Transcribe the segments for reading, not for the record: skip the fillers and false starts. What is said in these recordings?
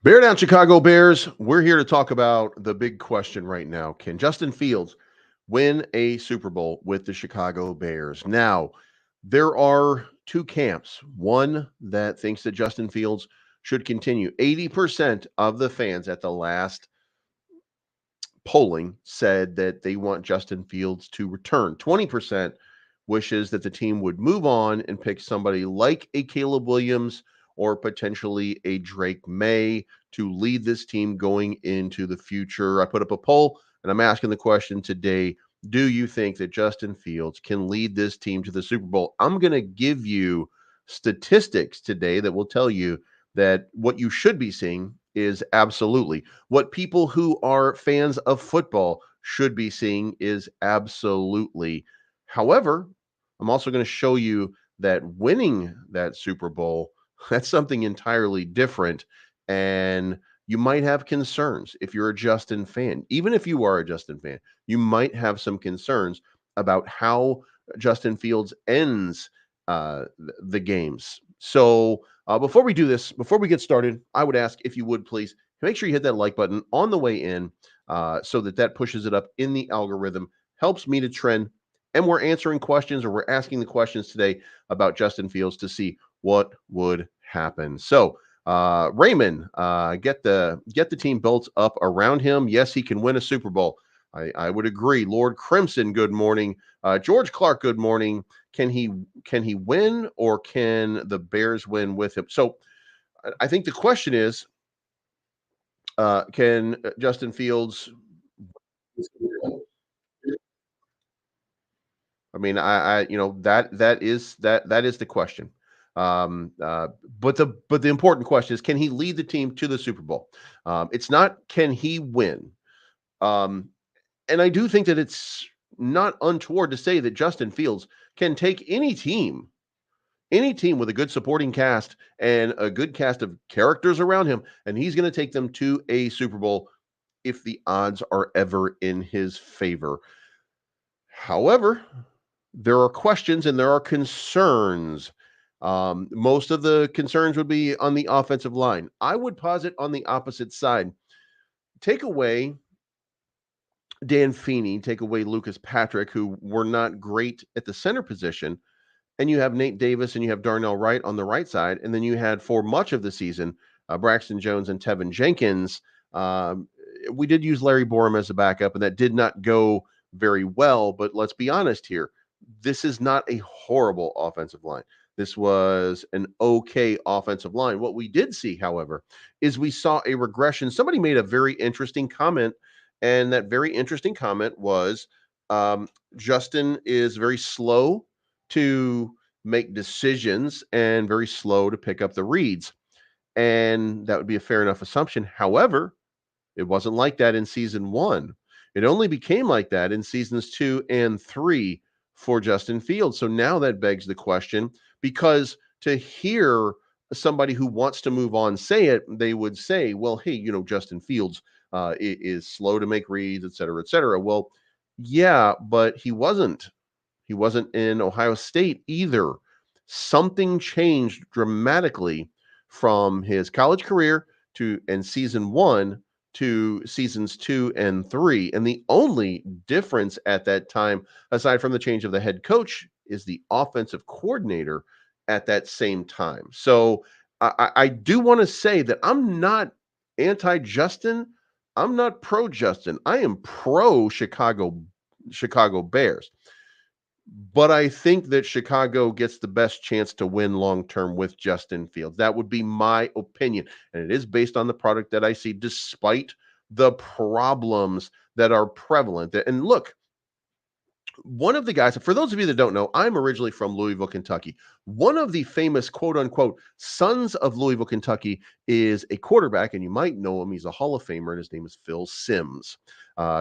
Bear down, Chicago Bears. We're here to talk about the big question right now. Can Justin Fields win a Super Bowl with the Chicago Bears? Now, there are two camps. One that thinks that Justin Fields should continue. 80% of the fans at the last polling said that they want Justin Fields to return. 20% wishes that the team would move on and pick somebody like a Caleb Williams or potentially a Drake May to lead this team going into the future. I put up a poll and I'm asking the question today. Do you think that Justin Fields can lead this team to the Super Bowl? I'm going to give you statistics today that will tell you that what you should be seeing is absolutely. What people who are fans of football should be seeing is absolutely. However, I'm also going to show you that winning that Super Bowl, that's something entirely different. And you might have concerns if you're a Justin fan. Even if you are a Justin fan, you might have some concerns about how Justin Fields ends the games. So before we do this, before we get started, I would ask if you would please make sure you hit that like button on the way in so that pushes it up in the algorithm, helps me to trend. And we're answering questions, or we're asking the questions today about Justin Fields to see what would happen. So, Raymond, get the team built up around him. Yes, he can win a Super Bowl. I would agree. Lord Crimson, good morning. George Clark, good morning. Can he win, or can the Bears win with him? So I think the question is, can Justin Fields? I mean, that is the question. Um, uh, but the important question is, can he lead the team to the Super Bowl? It's not can he win. Um, and I do think that it's not untoward to say that Justin Fields can take any team with a good supporting cast and a good cast of characters around him, and he's going to take them to a Super Bowl if the odds are ever in his favor. However, there are questions and there are concerns. Most of the concerns would be on the offensive line. I would posit on the opposite side. Take away Dan Feeney, take away Lucas Patrick, who were not great at the center position, and you have Nate Davis and you have Darnell Wright on the right side, and then you had for much of the season Braxton Jones and Tevin Jenkins. Um, we did use Larry Borum as a backup, and that did not go very well. But let's be honest here: this is not a horrible offensive line. This was an okay offensive line. What we did see, however, is we saw a regression. Somebody made a very interesting comment, and that very interesting comment was Justin is very slow to make decisions and very slow to pick up the reads. And that would be a fair enough assumption. However, it wasn't like that in season one. It only became like that in seasons 2 and 3 for Justin Fields. So now that begs the question, because to hear somebody who wants to move on say it, they would say, well, hey, Justin Fields is slow to make reads, et cetera, et cetera. Well, yeah, but he wasn't. He wasn't in Ohio State either. Something changed dramatically from his college career to and season one to seasons 2 and 3. And the only difference at that time, aside from the change of the head coach, is the offensive coordinator at that same time. So I do want to say that I'm not anti Justin. I'm not pro Justin. I am pro Chicago Bears. But I think that Chicago gets the best chance to win long term with Justin Fields. That would be my opinion. And it is based on the product that I see, despite the problems that are prevalent. And look, one of the guys, for those of you that don't know, I'm originally from Louisville, Kentucky. One of the famous quote unquote sons of Louisville, Kentucky is a quarterback, and you might know him. He's a Hall of Famer, and his name is Phil Simms.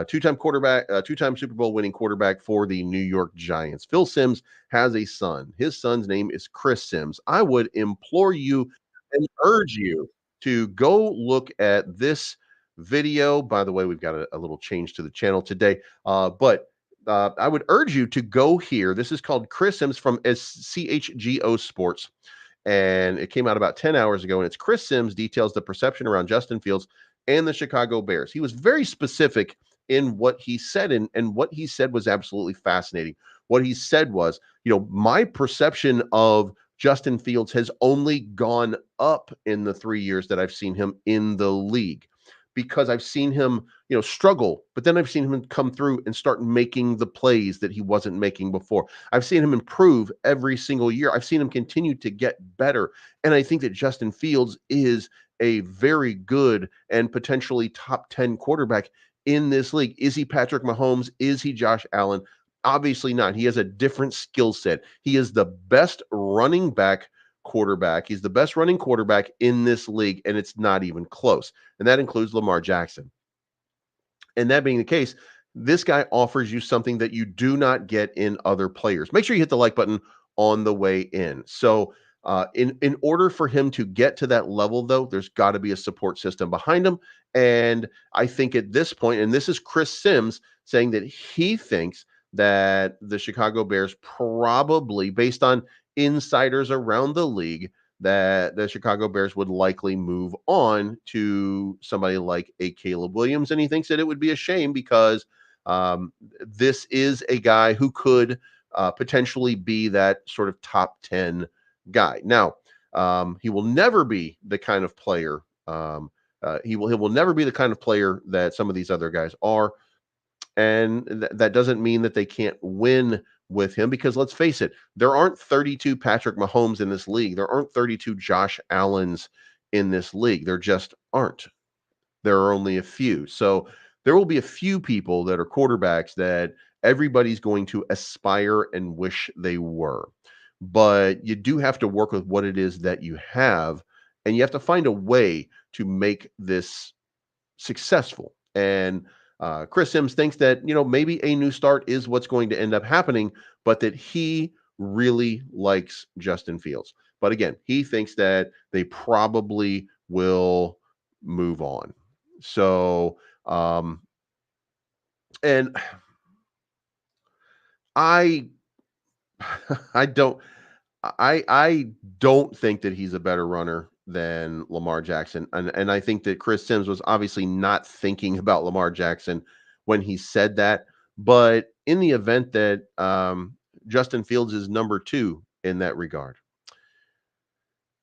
Two-time quarterback, two-time Super Bowl winning quarterback for the New York Giants. Phil Simms has a son. His son's name is Chris Simms. I would implore you and urge you to go look at this video. By the way, we've got a little change to the channel today, but I would urge you to go here. This is called Chris Sims from SCHGO Sports. and it came out about 10 hours ago, and it's Chris Sims details the perception around Justin Fields and the Chicago Bears. He was very specific in what he said, and what he said was absolutely fascinating. What he said was, my perception of Justin Fields has only gone up in the 3 years that I've seen him in the league, because I've seen him, struggle, but then I've seen him come through and start making the plays that he wasn't making before. I've seen him improve every single year. I've seen him continue to get better. And I think that Justin Fields is a very good and potentially top 10 quarterback in this league. Is he Patrick Mahomes? Is he Josh Allen? Obviously not. He has a different skill set. He is the best running back quarterback. He's the best running quarterback in this league, and it's not even close. And that includes Lamar Jackson. And that being the case, this guy offers you something that you do not get in other players. Make sure you hit the like button on the way in. So, in order for him to get to that level, though, there's got to be a support system behind him. And I think at this point, and this is Chris Sims saying that he thinks that the Chicago Bears probably, based on insiders around the league, that the Chicago Bears would likely move on to somebody like a Caleb Williams. And he thinks that it would be a shame because this is a guy who could potentially be that sort of top 10 guy. Now, he will never be the kind of player. He will never be the kind of player that some of these other guys are. And that doesn't mean that they can't win with him, because let's face it, there aren't 32 Patrick Mahomes in this league. There aren't 32 Josh Allens in this league. There just aren't. There are only a few. So there will be a few people that are quarterbacks that everybody's going to aspire and wish they were. But you do have to work with what it is that you have, and you have to find a way to make this successful. And Chris Sims thinks that, maybe a new start is what's going to end up happening, but that he really likes Justin Fields. But again, he thinks that they probably will move on. So, and I, I don't, I don't think that he's a better runner than Lamar Jackson. And I think that Chris Sims was obviously not thinking about Lamar Jackson when he said that. But in the event that Justin Fields is number 2 in that regard,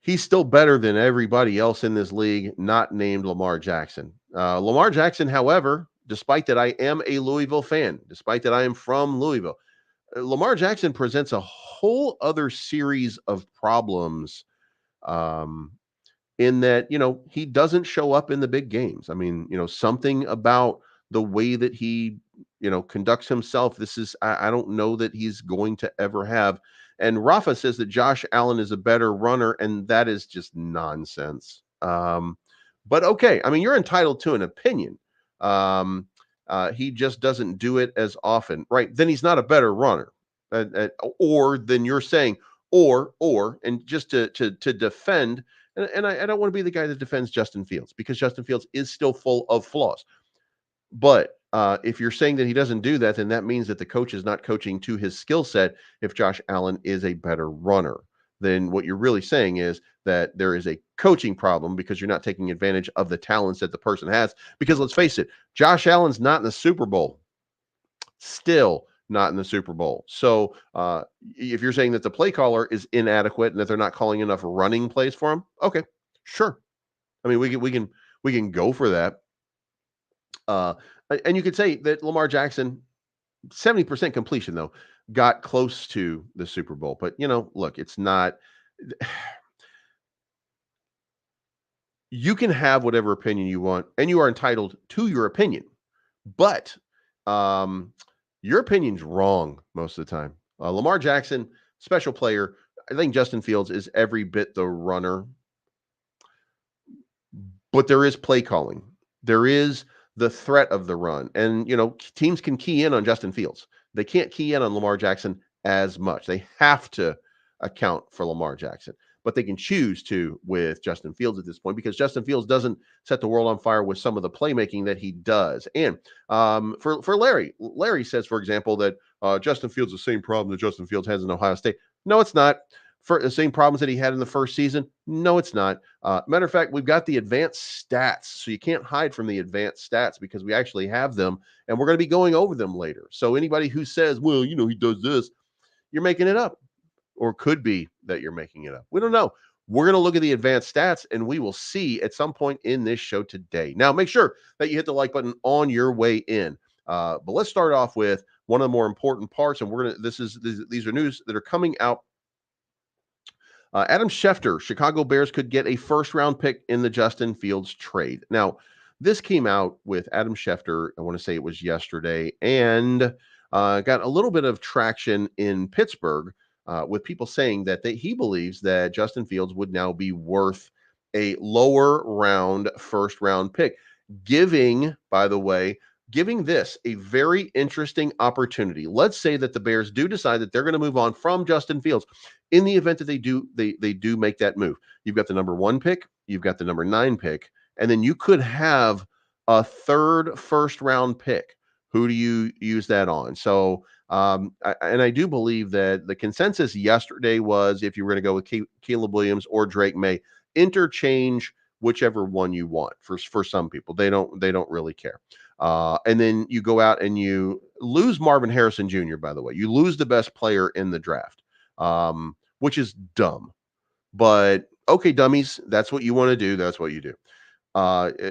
he's still better than everybody else in this league, not named Lamar Jackson. Lamar Jackson, however, despite that I am a Louisville fan, despite that I am from Louisville, Lamar Jackson presents a whole other series of problems, um, in that, he doesn't show up in the big games. I mean, something about the way that he, conducts himself. This is, I don't know that he's going to ever have. And Rafa says that Josh Allen is a better runner, and that is just nonsense. But okay, I mean, you're entitled to an opinion. He just doesn't do it as often, right? Then he's not a better runner, or then you're saying, and just to defend. And I don't want to be the guy that defends Justin Fields, because Justin Fields is still full of flaws. But if you're saying that he doesn't do that, then that means that the coach is not coaching to his skill set. If Josh Allen is a better runner, then what you're really saying is that there is a coaching problem, because you're not taking advantage of the talents that the person has. Because let's face it, Josh Allen's not in the Super Bowl. Still not in the Super Bowl. So if you're saying that the play caller is inadequate and that they're not calling enough running plays for him, okay, sure. I mean, we can go for that. And you could say that Lamar Jackson, 70% completion though, got close to the Super Bowl. But look, it's not. You can have whatever opinion you want, and you are entitled to your opinion. But your opinion's wrong most of the time. Lamar Jackson, special player. I think Justin Fields is every bit the runner, but there is play calling. There is the threat of the run. And, teams can key in on Justin Fields. They can't key in on Lamar Jackson as much. They have to account for Lamar Jackson, but they can choose to with Justin Fields at this point, because Justin Fields doesn't set the world on fire with some of the playmaking that he does. And for Larry says, for example, that Justin Fields the same problem that Justin Fields has in Ohio State. No, it's not. for the same problems that he had in the first season? No, it's not. Matter of fact, we've got the advanced stats, so you can't hide from the advanced stats because we actually have them, and we're going to be going over them later. So anybody who says, well, he does this, you're making it up, or could be that you're making it up. We don't know. We're going to look at the advanced stats, and we will see at some point in this show today. Now, make sure that you hit the like button on your way in. But let's start off with one of the more important parts, and we're gonna. These are news that are coming out. Adam Schefter, Chicago Bears could get a first-round pick in the Justin Fields trade. Now, this came out with Adam Schefter. I want to say it was yesterday, and got a little bit of traction in Pittsburgh with people saying that he believes that Justin Fields would now be worth a lower round first-round pick, by the way, giving this a very interesting opportunity. Let's say that the Bears do decide that they're going to move on from Justin Fields. In the event that they do make that move, you've got the number 1 pick, you've got the number 9 pick, and then you could have a third first round pick. Who do you use that on? So, I do believe that the consensus yesterday was, if you were going to go with Caleb Williams or Drake May, interchange whichever one you want. For some people, they don't really care. And then you go out and you lose Marvin Harrison Jr., by the way. You lose the best player in the draft, which is dumb. But okay, dummies, that's what you want to do. That's what you do.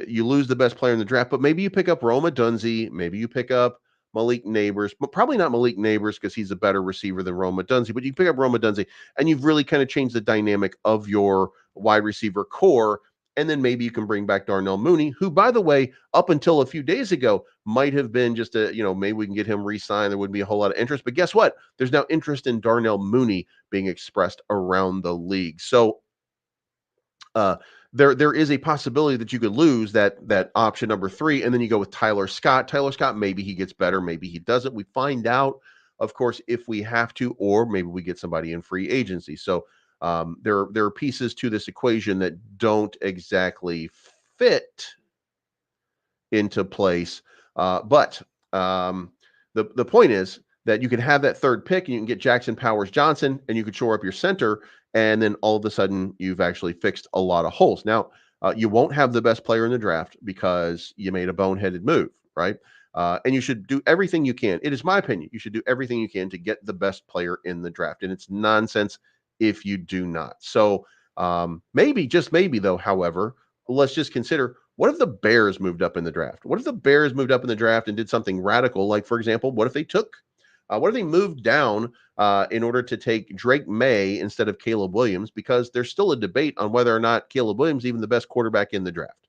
You lose the best player in the draft, but maybe you pick up Rome Odunze, maybe you pick up Malik Neighbors, but probably not Malik Neighbors because he's a better receiver than Rome Odunze. But you pick up Rome Odunze, and you've really kind of changed the dynamic of your wide receiver core. And then maybe you can bring back Darnell Mooney, who, by the way, up until a few days ago, might have been just maybe we can get him re-signed. There wouldn't be a whole lot of interest. But guess what? There's now interest in Darnell Mooney being expressed around the league. So there is a possibility that you could lose that option number 3, and then you go with Tyler Scott. Tyler Scott, maybe he gets better, maybe he doesn't. We find out, of course, if we have to, or maybe we get somebody in free agency. So there are pieces to this equation that don't exactly fit into place. But the point is that you can have that third pick and you can get Jackson Powers Johnson and you could shore up your center. And then all of a sudden you've actually fixed a lot of holes. Now, you won't have the best player in the draft because you made a boneheaded move, right? And you should do everything you can. It is my opinion. You should do everything you can to get the best player in the draft. And it's nonsense if you do not. So maybe, just maybe though, however, let's just consider, what if the Bears moved up in the draft? What if the Bears moved up in the draft and did something radical? Like, for example, what if they moved down in order to take Drake May instead of Caleb Williams? Because there's still a debate on whether or not Caleb Williams is even the best quarterback in the draft.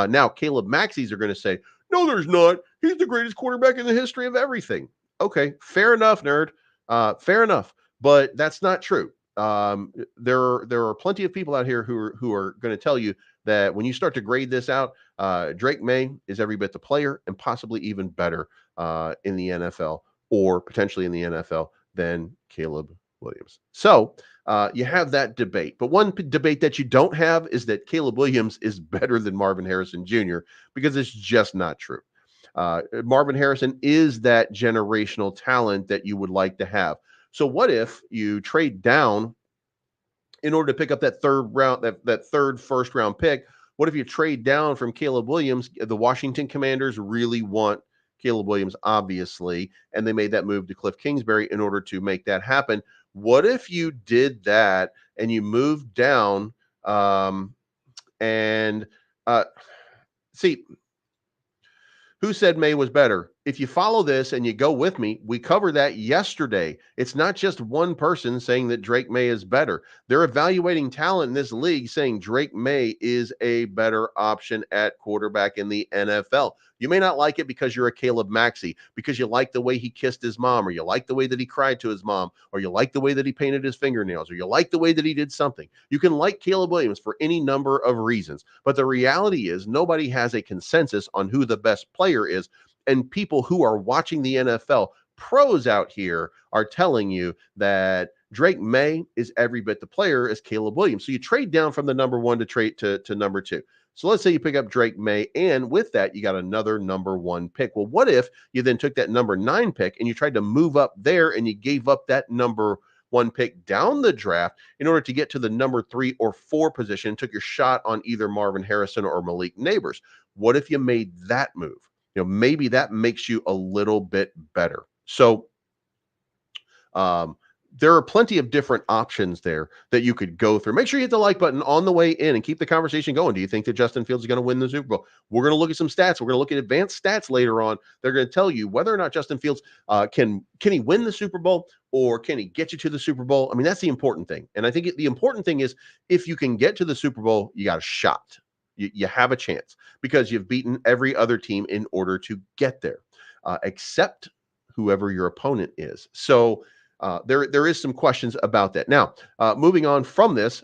Now, Caleb Maxies are going to say, no, there's not. He's the greatest quarterback in the history of everything. Okay, fair enough, nerd. Fair enough. But that's not true. There are plenty of people out here who are going to tell you that when you start to grade this out, Drake May is every bit the player and possibly even better in the NFL, or potentially in the NFL, than Caleb Williams. So you have that debate. But one debate that you don't have is that Caleb Williams is better than Marvin Harrison Jr., because it's just not true. Marvin Harrison is that generational talent that you would like to have. So what if you trade down in order to pick up that third first round pick? What if you trade down from Caleb Williams? The Washington Commanders really want Caleb Williams, obviously, and they made that move to Cliff Kingsbury in order to make that happen. What if you did that and you moved down see, who said May was better? If you follow this and you go with me, we covered that yesterday. It's not just one person saying that Drake May is better. They're evaluating talent in this league, saying Drake May is a better option at quarterback in the NFL. You may not like it because you're a Caleb Maxey, because you like the way he kissed his mom, or you like the way that he cried to his mom, or you like the way that he painted his fingernails, or you like the way that he did something. You can like Caleb Williams for any number of reasons. But the reality is nobody has a consensus on who the best player is. And people who are watching the NFL, pros out here, are telling you that Drake May is every bit the player as Caleb Williams. So you trade down from the number 1 to trade to number 2. So let's say you pick up Drake May, and with that, you got another number 1 pick. Well, what if you then took that number 9 pick and you tried to move up there and you gave up that number one pick down the draft in order to get to the number 3 or 4 position, took your shot on either Marvin Harrison or Malik Neighbors. What if you made that move? Maybe that makes you a little bit better. So um, there are plenty of different options there that you could go through. Make sure you hit the like button on the way in and keep the conversation going. Do you think that Justin Fields is going to win the Super Bowl? We're going to look at some stats. We're going to look at advanced stats later on. They're going to tell you whether or not Justin Fields can he win the Super Bowl, or can he get you to the Super Bowl? I mean, that's the important thing. And I think the important thing is, if you can get to the Super Bowl, you got a shot. You have a chance because you've beaten every other team in order to get there, except whoever your opponent is. So there is some questions about that. Now, moving on from this,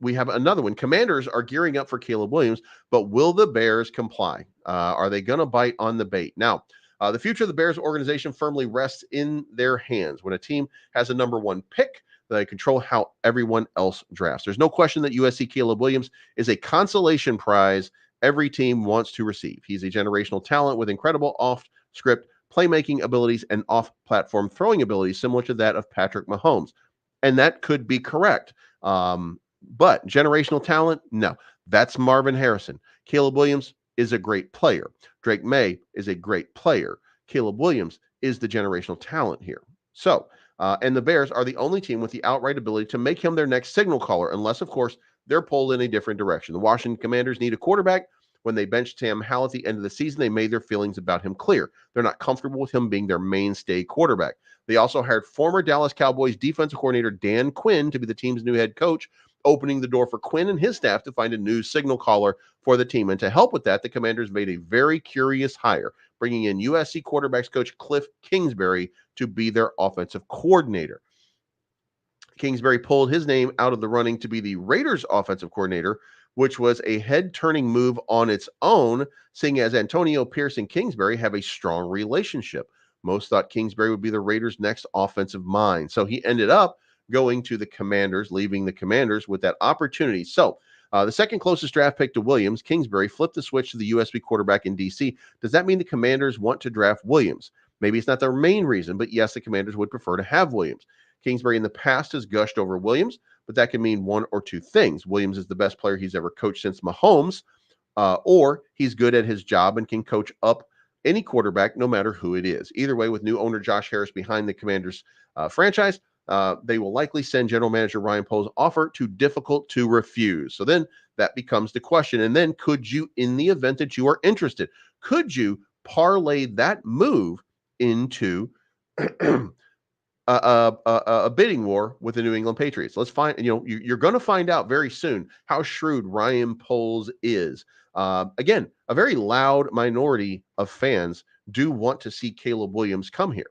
we have another one. Commanders are gearing up for Caleb Williams, but will the Bears comply? Are they going to bite on the bait? Now, the future of the Bears organization firmly rests in their hands. When a team has a number 1 pick, they control how everyone else drafts. There's no question that USC Caleb Williams is a consolation prize every team wants to receive. He's a generational talent with incredible off-script playmaking abilities and off-platform throwing abilities similar to that of Patrick Mahomes. And that could be correct. But generational talent, no. That's Marvin Harrison. Caleb Williams is a great player. Drake May is a great player. Caleb Williams is the generational talent here. So, and the Bears are the only team with the outright ability to make him their next signal caller, unless, of course, they're pulled in a different direction. The Washington Commanders need a quarterback. When they benched Sam Howell at the end of the season, they made their feelings about him clear. They're not comfortable with him being their mainstay quarterback. They also hired former Dallas Cowboys defensive coordinator Dan Quinn to be the team's new head coach, opening the door for Quinn and his staff to find a new signal caller for the team. And to help with that, the Commanders made a very curious hire, bringing in USC quarterbacks coach Cliff Kingsbury to be their offensive coordinator. Kingsbury pulled his name out of the running to be the Raiders offensive coordinator, which was a head-turning move on its own, seeing as Antonio Pierce and Kingsbury have a strong relationship. Most thought Kingsbury would be the Raiders' next offensive mind. So he ended up going to the Commanders, leaving the Commanders with that opportunity. So the second closest draft pick to Williams, Kingsbury flipped the switch to the USB quarterback in D.C. Does that mean the Commanders want to draft Williams? Maybe it's not their main reason, but yes, the Commanders would prefer to have Williams. Kingsbury in the past has gushed over Williams, but that can mean one or two things. Williams is the best player he's ever coached since Mahomes, or he's good at his job and can coach up any quarterback, no matter who it is. Either way, with new owner Josh Harris behind the Commanders franchise, they will likely send general manager Ryan Poles' offer too difficult to refuse. So then that becomes the question. And then could you, in the event that you are interested, could you parlay that move into a bidding war with the New England Patriots? Let's find, you're going to find out very soon how shrewd Ryan Poles is. Again, a very loud minority of fans do want to see Caleb Williams come here.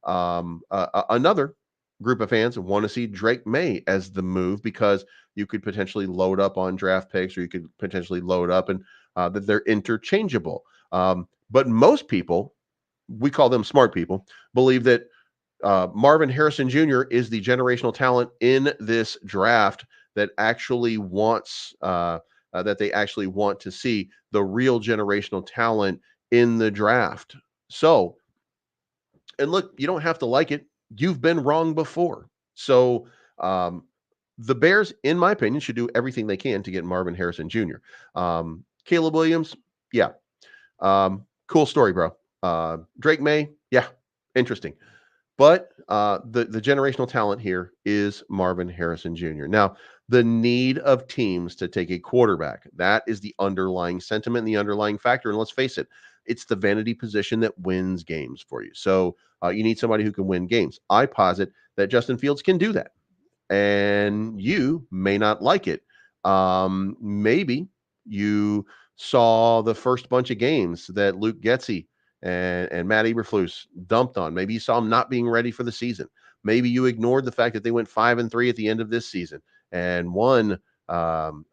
Another group of fans want to see Drake May as the move because you could potentially load up on draft picks, or you could potentially load up and that they're interchangeable. But most people, we call them smart people, believe that Marvin Harrison Jr. is the generational talent in this draft that actually wants that they actually want to see the real generational talent in the draft. So, and look, you don't have to like it. You've been wrong before. So, the Bears, in my opinion, should do everything they can to get Marvin Harrison Jr. Caleb Williams, yeah. Cool story, bro. Drake May, yeah, interesting. But the generational talent here is Marvin Harrison Jr. Now, the need of teams to take a quarterback, that is the underlying sentiment, the underlying factor. And let's face it, it's the vanity position that wins games for you. So you need somebody who can win games. I posit that Justin Fields can do that. And you may not like it. Maybe you saw the first bunch of games that Luke Getsy and Matt Eberflus dumped on. Maybe you saw them not being ready for the season. Maybe you ignored the fact that they went 5-3 at the end of this season and won. And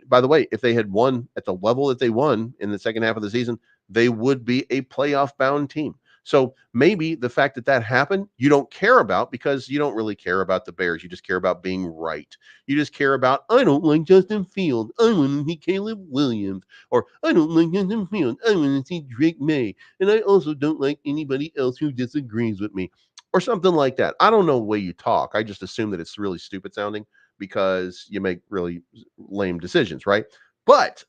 by the way, if they had won at the level that they won in the second half of the season, they would be a playoff bound team. So maybe the fact that that happened, you don't care about, because you don't really care about the Bears. You just care about being right. You just care about, I don't like Justin Fields, I want to see Caleb Williams, or I don't like Justin Fields, I want to see Drake May, and I also don't like anybody else who disagrees with me. or something like that. I don't know the way you talk. I just assume that it's really stupid sounding because you make really lame decisions, right? But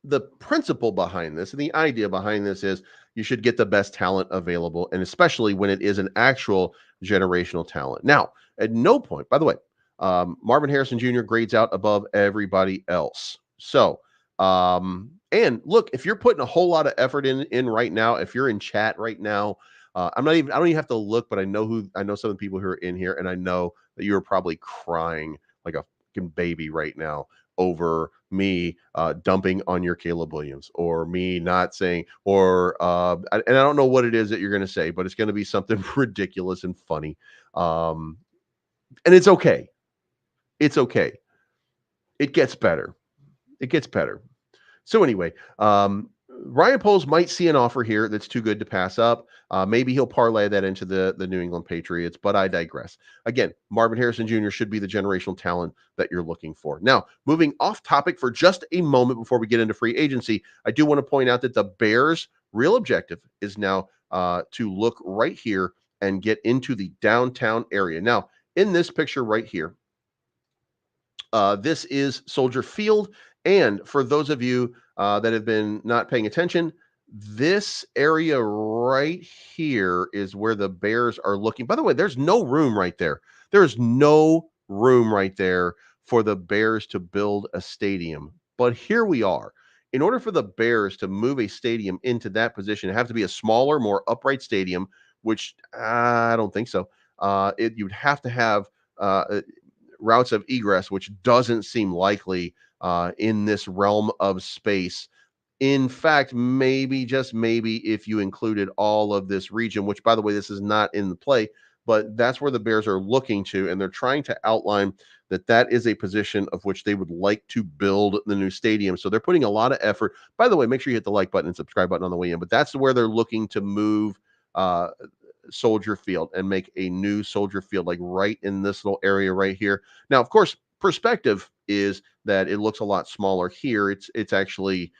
the principle behind this and the idea behind this is you should get the best talent available, and especially when it is an actual generational talent. Now, at no point, by the way, Marvin Harrison Jr. grades out above everybody else. So, and look, if you're putting a whole lot of effort in right now, if you're in chat right now, I don't even have to look, but I know some of the people who are in here, and I know that you are probably crying like a fucking baby right now over me dumping on your Caleb Williams, or me not saying, or and I don't know what it is that you're going to say, but it's going to be something ridiculous and funny. Um, and it's okay. It's okay. It gets better. It gets better. So anyway, Ryan Poles might see an offer here that's too good to pass up. Maybe he'll parlay that into the New England Patriots, but I digress. Again, Marvin Harrison Jr. should be the generational talent that you're looking for. Now, moving off topic for just a moment before we get into free agency, I do want to point out that the Bears' real objective is now to look right here and get into the downtown area. Now, in this picture right here, this is Soldier Field. And for those of you that have been not paying attention, this area right here is where the Bears are looking. By the way, there's no room right there. There's no room right there for the Bears to build a stadium. But here we are. In order for the Bears to move a stadium into that position, it have to be a smaller, more upright stadium, which I don't think so. You'd have to have routes of egress, which doesn't seem likely in this realm of space. In fact, maybe, just maybe, if you included all of this region, which, by the way, this is not in the play, but that's where the Bears are looking to, and they're trying to outline that that is a position of which they would like to build the new stadium. So they're putting a lot of effort. By the way, make sure you hit the like button and subscribe button on the way in, but that's where they're looking to move uh, Soldier Field and make a new Soldier Field, like right in this little area right here. Now, of course, perspective is that it looks a lot smaller here. It's actually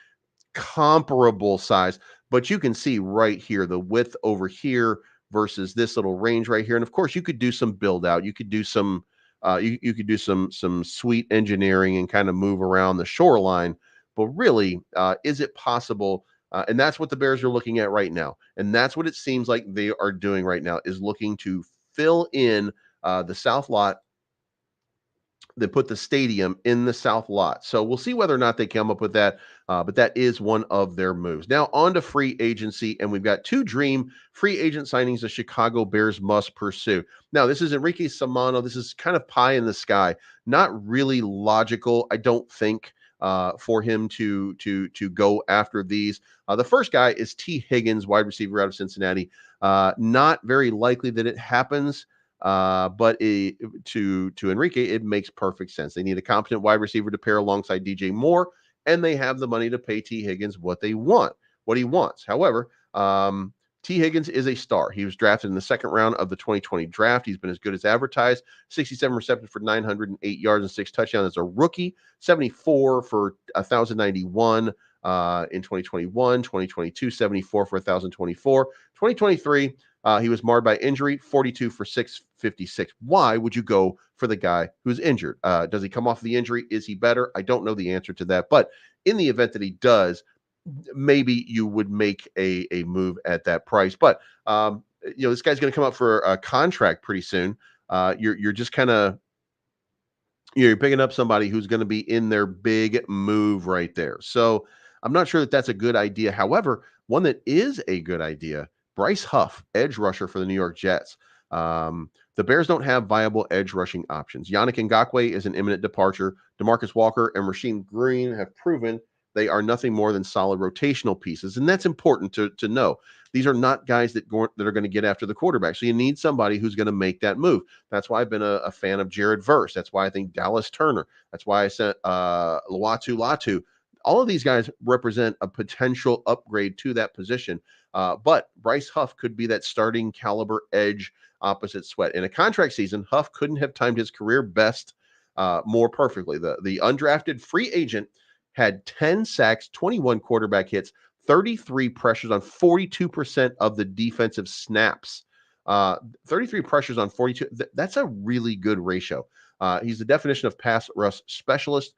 comparable size, but you can see right here the width over here versus this little range right here. And of course, you could do some build out. You could do some you could do some sweet engineering and kind of move around the shoreline. But really, is it possible? And that's what the Bears are looking at right now. And that's what it seems like they are doing right now, is looking to fill in the south lot. They put the stadium in the south lot. So we'll see whether or not they come up with that. But that is one of their moves. Now on to free agency, and we've got two dream free agent signings the Chicago Bears must pursue. Now this is Enrique Samano. This is kind of pie in the sky, not really logical, I don't think, for him to go after these. The first guy is T. Higgins, wide receiver out of Cincinnati. Not very likely that it happens. But to Enrique, it makes perfect sense. They need a competent wide receiver to pair alongside DJ Moore, and they have the money to pay T. Higgins what he wants. However, T. Higgins is a star. He was drafted in the second round of the 2020 draft. He's been as good as advertised. 67 receptions for 908 yards and 6 touchdowns as a rookie. 74 for 1,091 in 2021. 2022, 74 for 1,024. 2023. He was marred by injury, 42 for 656. Why would you go for the guy who's injured? Does he come off the injury? Is he better? I don't know the answer to that. But in the event that he does, maybe you would make a move at that price. But, this guy's going to come up for a contract pretty soon. You're just kind of, you're picking up somebody who's going to be in their big move right there. So I'm not sure that that's a good idea. However, one that is a good idea, Bryce Huff, edge rusher for the New York Jets. The Bears don't have viable edge rushing options. Yannick Ngakoue is an imminent departure. DeMarcus Walker and Rasheem Green have proven they are nothing more than solid rotational pieces, and that's important to know. These are not guys that are going to get after the quarterback. So you need somebody who's going to make that move. That's why I've been a fan of Jared Verse. That's why I think Dallas Turner. That's why I sent Latu. All of these guys represent a potential upgrade to that position. But Bryce Huff could be that starting caliber edge opposite Sweat. In a contract season, Huff couldn't have timed his career best more perfectly. The undrafted free agent had 10 sacks, 21 quarterback hits, 33 pressures on 42% of the defensive snaps. 33 pressures on 42. That's a really good ratio. He's the definition of pass rush specialist.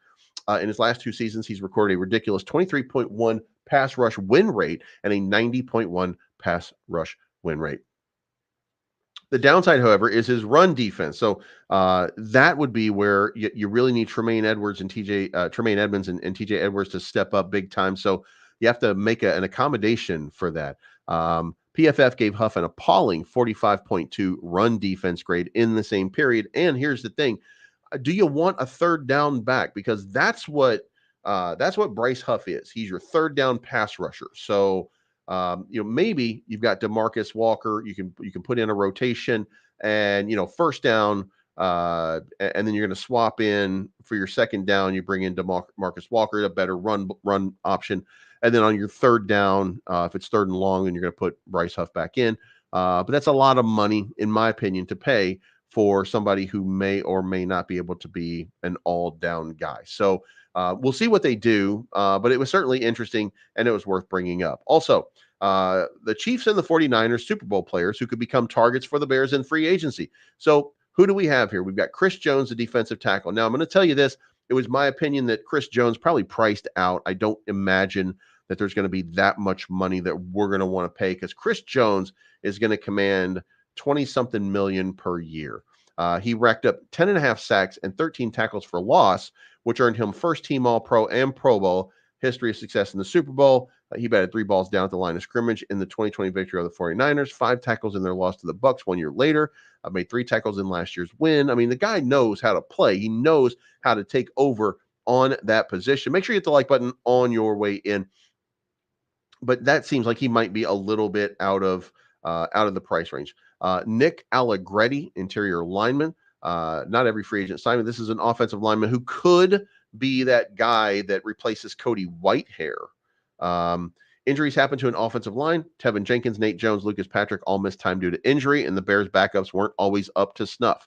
In his last 2 seasons, he's recorded a ridiculous 23.1 pass rush win rate and a 90.1 pass rush win rate. The downside, however, is his run defense. So that would be where you really need Tremaine Edwards and Tremaine Edmonds and TJ Edwards to step up big time. So you have to make an accommodation for that. PFF gave Huff an appalling 45.2 run defense grade in the same period. And here's the thing: do you want a third down back? Because that's what Bryce Huff is. He's your third down pass rusher. So maybe you've got DeMarcus Walker. You can put in a rotation, and first down, and then you're going to swap in for your second down. You bring in DeMarcus Walker, a better run option, and then on your third down, if it's third and long, then you're going to put Bryce Huff back in. But that's a lot of money, in my opinion, to pay for somebody who may or may not be able to be an all-down guy. So we'll see what they do, but it was certainly interesting, and it was worth bringing up. Also, the Chiefs and the 49ers Super Bowl players who could become targets for the Bears in free agency. So who do we have here? We've got Chris Jones, the defensive tackle. Now, I'm going to tell you this. It was my opinion that Chris Jones probably priced out. I don't imagine that there's going to be that much money that we're going to want to pay, because Chris Jones is going to command 20-something million per year. He racked up 10.5 sacks and 13 tackles for loss, which earned him first team All-Pro and Pro Bowl, history of success in the Super Bowl. He batted 3 balls down at the line of scrimmage in the 2020 victory of the 49ers, 5 tackles in their loss to the Bucs 1 year later. Made 3 tackles in last year's win. I mean, the guy knows how to play. He knows how to take over on that position. Make sure you hit the like button on your way in. But that seems like he might be a little bit out of the price range. Nick Allegretti, interior lineman. Not every free agent assignment. This is an offensive lineman who could be that guy that replaces Cody Whitehair. Injuries happen to an offensive line. Tevin Jenkins, Nate Jones, Lucas Patrick all missed time due to injury, and the Bears' backups weren't always up to snuff.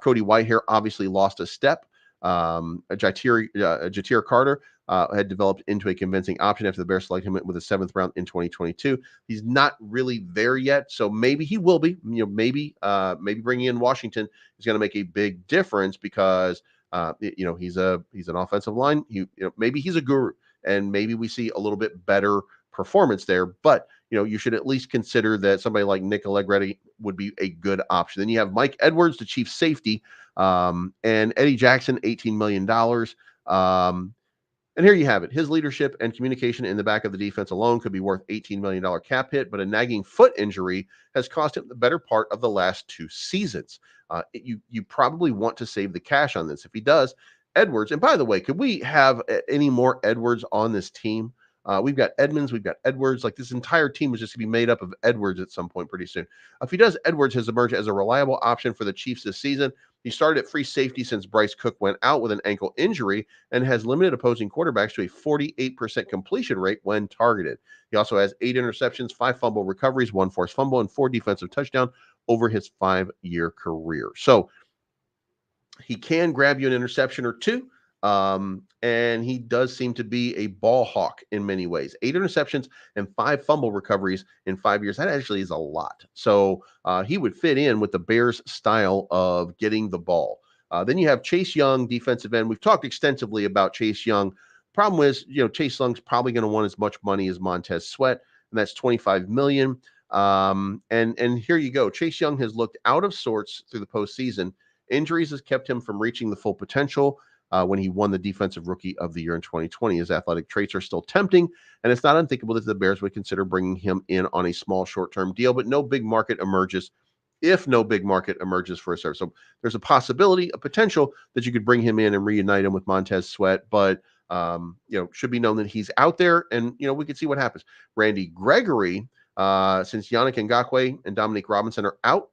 Cody Whitehair obviously lost a step. Jatir Carter had developed into a convincing option after the Bears selected him with the 7th round in 2022. He's not really there yet, so maybe he will be. Maybe bringing in Washington is going to make a big difference, because he's an offensive line. Maybe he's a guru, and maybe we see a little bit better performance there. But you should at least consider that somebody like Nick Allegretti would be a good option. Then you have Mike Edwards, the Chiefs safety, and Eddie Jackson, $18 million. And here you have it. His leadership and communication in the back of the defense alone could be worth $18 million cap hit, but a nagging foot injury has cost him the better part of the last 2 seasons. You probably want to save the cash on this. If he does, Edwards, and by the way, could we have any more Edwards on this team? We've got Edmonds, we've got Edwards. Like, this entire team was just going to be made up of Edwards at some point pretty soon. If he does, Edwards has emerged as a reliable option for the Chiefs this season. He started at free safety since Bryce Cook went out with an ankle injury, and has limited opposing quarterbacks to a 48% completion rate when targeted. He also has 8 interceptions, 5 fumble recoveries, 1 forced fumble, and 4 defensive touchdowns over his 5-year career. So he can grab you an interception or 2. And he does seem to be a ball hawk in many ways. 8 interceptions and 5 fumble recoveries in 5 years. That actually is a lot. So he would fit in with the Bears' style of getting the ball. Then you have Chase Young, defensive end. We've talked extensively about Chase Young. Problem is, Chase Young's probably going to want as much money as Montez Sweat, and that's $25 million. And here you go. Chase Young has looked out of sorts through the postseason. Injuries has kept him from reaching the full potential. When he won the Defensive Rookie of the Year in 2020. His athletic traits are still tempting, and it's not unthinkable that the Bears would consider bringing him in on a small short-term deal, but no big market emerges for a serve. So there's a possibility, a potential that you could bring him in and reunite him with Montez Sweat, but should be known that he's out there, and we could see what happens. Randy Gregory, since Yannick Ngakoue and Dominique Robinson are out,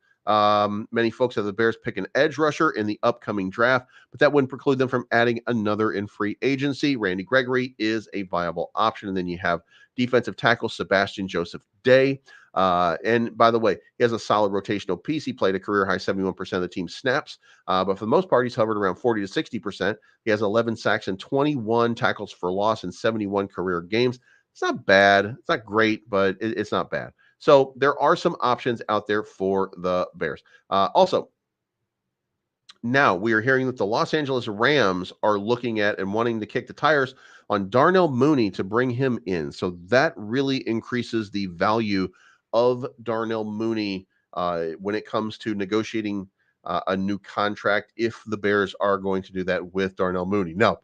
many folks have the Bears pick an edge rusher in the upcoming draft, but that wouldn't preclude them from adding another in free agency. Randy Gregory is a viable option. And then you have defensive tackle Sebastian Joseph Day. And by the way, he has a solid rotational piece. He played a career high 71% of the team's snaps, but for the most part, he's hovered around 40 to 60%. He has 11 sacks and 21 tackles for loss in 71 career games. It's not bad. It's not great, but it's not bad. So there are some options out there for the Bears. Also, now we are hearing that the Los Angeles Rams are looking at and wanting to kick the tires on Darnell Mooney to bring him in. So that really increases the value of Darnell Mooney when it comes to negotiating a new contract if the Bears are going to do that with Darnell Mooney. Now,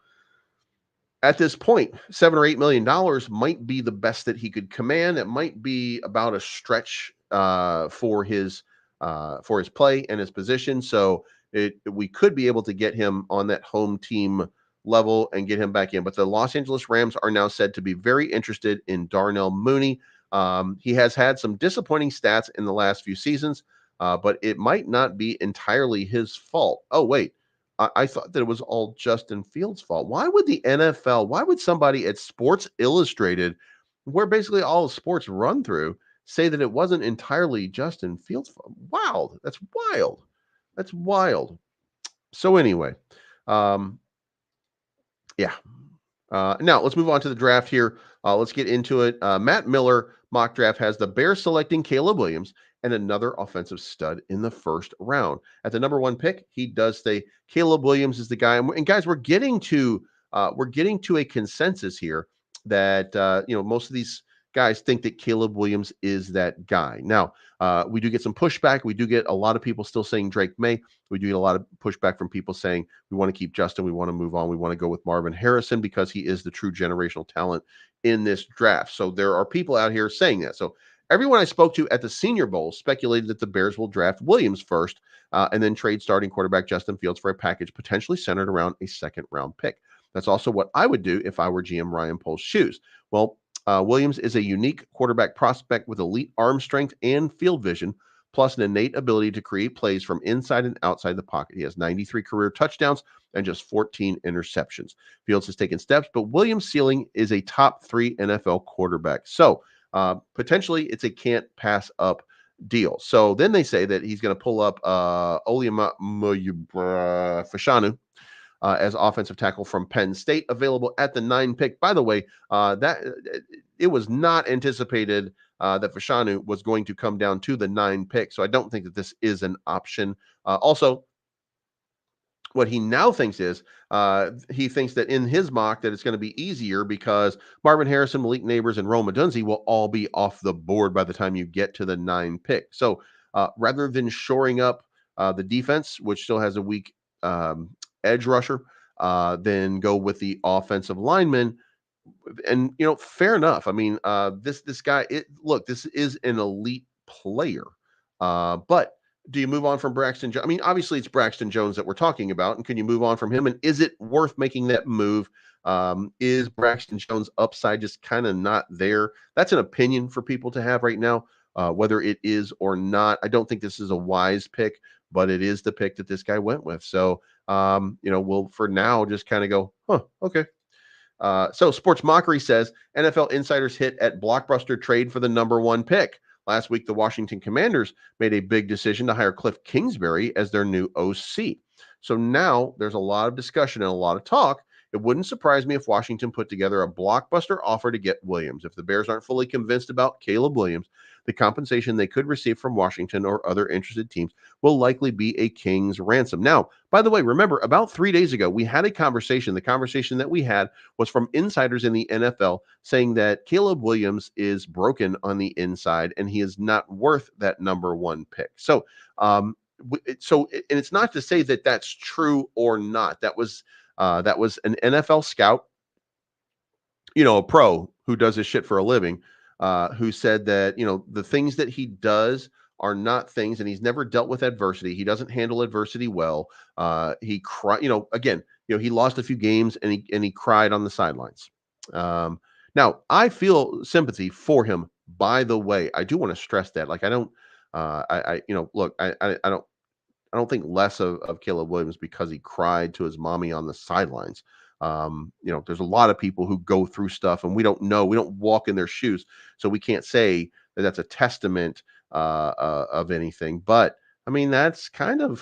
at this point, $7 or $8 million might be the best that he could command. It might be about a stretch for his play and his position. So we could be able to get him on that home team level and get him back in. But the Los Angeles Rams are now said to be very interested in Darnell Mooney. He has had some disappointing stats in the last few seasons, but it might not be entirely his fault. Oh, wait. I thought that it was all Justin Fields' fault. Why would the NFL, why would somebody at Sports Illustrated, where basically all sports run through, say that it wasn't entirely Justin Fields' fault? Wow, that's wild. That's wild. So anyway, um, yeah. Now let's move on to the draft here. Let's get into it. Matt Miller mock draft has the Bears selecting Caleb Williams and another offensive stud in the first round. At the number one pick, he does say Caleb Williams is the guy. And guys, we're getting to a consensus here that most of these guys think that Caleb Williams is that guy. Now, we do get some pushback. We do get a lot of people still saying Drake May. We do get a lot of pushback from people saying we want to keep Justin. We want to move on. We want to go with Marvin Harrison because he is the true generational talent in this draft. So there are people out here saying that. So everyone I spoke to at the Senior Bowl speculated that the Bears will draft Williams first and then trade starting quarterback Justin Fields for a package potentially centered around a second round pick. That's also what I would do if I were GM Ryan Poles' shoes. Well, Williams is a unique quarterback prospect with elite arm strength and field vision, plus an innate ability to create plays from inside and outside the pocket. He has 93 career touchdowns and just 14 interceptions. Fields has taken steps, but Williams' ceiling is a top 3 NFL quarterback. So potentially it's a can't pass up deal. So then they say that he's going to pull up Oliama Fashanu as offensive tackle from Penn State, available at the 9 pick. By the way, that it was not anticipated that Fashanu was going to come down to the 9 pick, so I don't think that this is an option. Also, what he now thinks is he thinks that in his mock that it's going to be easier because Marvin Harrison, Malik Neighbors, and Rome Odunze will all be off the board by the time you get to the 9 pick. So rather than shoring up the defense, which still has a weak edge rusher, then go with the offensive lineman. And fair enough. I mean, this guy. Look, this is an elite player, but do you move on from Braxton Jones? I mean, obviously it's Braxton Jones that we're talking about, and can you move on from him? And is it worth making that move? Is Braxton Jones' upside just kind of not there? That's an opinion for people to have right now, whether it is or not. I don't think this is a wise pick, but it is the pick that this guy went with. So, we'll for now just kind of go, okay. So Sports Mockery says NFL insiders hit at Blockbuster trade for the number 1 pick. Last week, the Washington Commanders made a big decision to hire Cliff Kingsbury as their new OC. So now there's a lot of discussion and a lot of talk. It wouldn't surprise me if Washington put together a blockbuster offer to get Williams. If the Bears aren't fully convinced about Caleb Williams, the compensation they could receive from Washington or other interested teams will likely be a king's ransom. Now, by the way, remember about 3 days ago, we had a conversation. The conversation that we had was from insiders in the NFL saying that Caleb Williams is broken on the inside and he is not worth that number 1 pick. So, and it's not to say that that's true or not. That was an NFL scout, a pro who does his shit for a living, who said that, the things that he does are not things, and he's never dealt with adversity. He doesn't handle adversity well. He cried, again, he lost a few games and he cried on the sidelines. Now I feel sympathy for him. By the way, I do want to stress that, like, I don't, look, I don't think less of Caleb Williams because he cried to his mommy on the sidelines. There's a lot of people who go through stuff and we don't know, we don't walk in their shoes. So we can't say that that's a testament of anything. But I mean, that's kind of,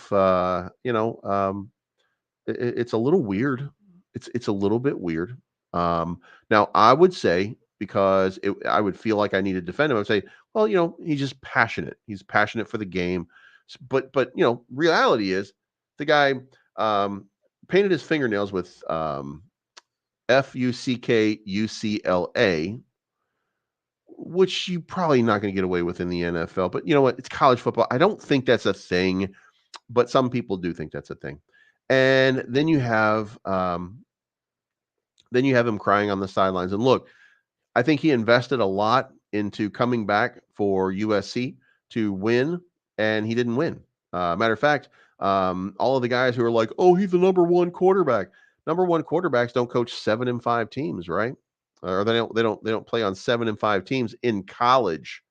it's a little weird. It's a little bit weird. Now I would say, because I would feel like I need to defend him. I would say, well, he's just passionate. He's passionate for the game. But reality is the guy um, painted his fingernails with FUCKUCLA, which you probably not going to get away with in the NFL. But you know what? It's college football. I don't think that's a thing, but some people do think that's a thing. And then you have him crying on the sidelines. And look, I think he invested a lot into coming back for USC to win, and he didn't win. Matter of fact, all of the guys who are like, "Oh, he's the number one quarterback." Number one quarterbacks don't coach 7-5 teams, right? Or they don't play on 7-5 teams in college.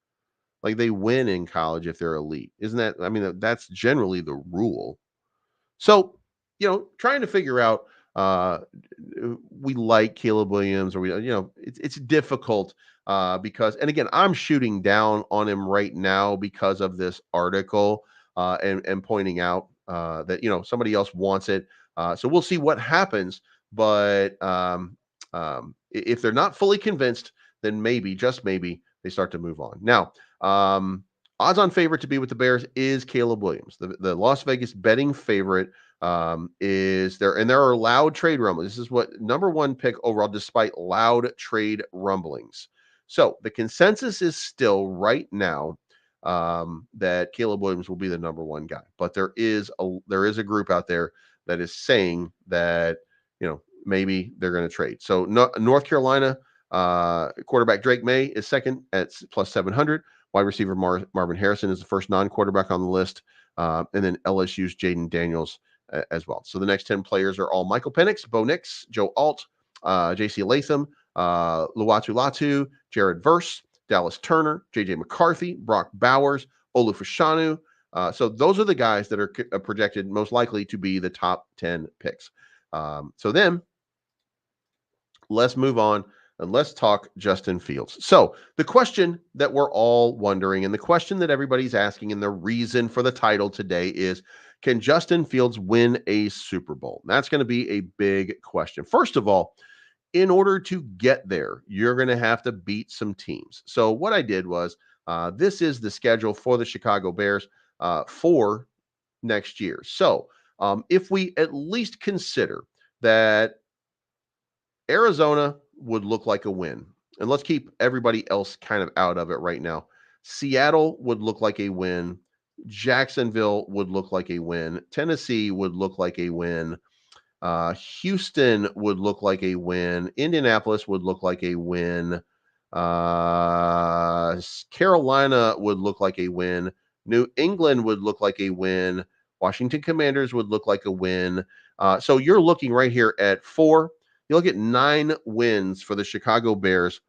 Like they win in college if they're elite. Isn't that? I mean, that's generally the rule. So, trying to figure out, uh, we like Caleb Williams, or it's difficult because, and again, I'm shooting down on him right now because of this article and pointing out that somebody else wants it. So we'll see what happens. But if they're not fully convinced, then maybe, just maybe, they start to move on. Now, odds-on favorite to be with the Bears is Caleb Williams. The Las Vegas betting favorite is there, and there are loud trade rumblings. This is what number one pick overall, despite loud trade rumblings. So the consensus is still right now that Caleb Williams will be the number one guy, but there is a group out there that is saying that maybe they're going to trade. So North Carolina quarterback Drake May is second at plus 700. Wide receiver Marvin Harrison is the first non-quarterback on the list. And then LSU's Jaden Daniels as well. So the next 10 players are all Michael Penix, Bo Nix, Joe Alt, J.C. Latham, Luatu Latu, Jared Verse, Dallas Turner, J.J. McCarthy, Brock Bowers, Olu Fashanu. So those are the guys that are projected most likely to be the top 10 picks. So then let's move on and let's talk Justin Fields. So the question that we're all wondering, and the question that everybody's asking, and the reason for the title today is, can Justin Fields win a Super Bowl? That's going to be a big question. First of all, in order to get there, you're going to have to beat some teams. So what I did was, this is the schedule for the Chicago Bears for next year. So if we at least consider that Arizona would look like a win, and let's keep everybody else kind of out of it right now. Seattle would look like a win. Jacksonville would look like a win. Tennessee would look like a win. Houston would look like a win. Indianapolis would look like a win. Carolina would look like a win. New England would look like a win. Washington Commanders would look like a win. So you're looking right here at 4. You look at 9 wins for the Chicago Bears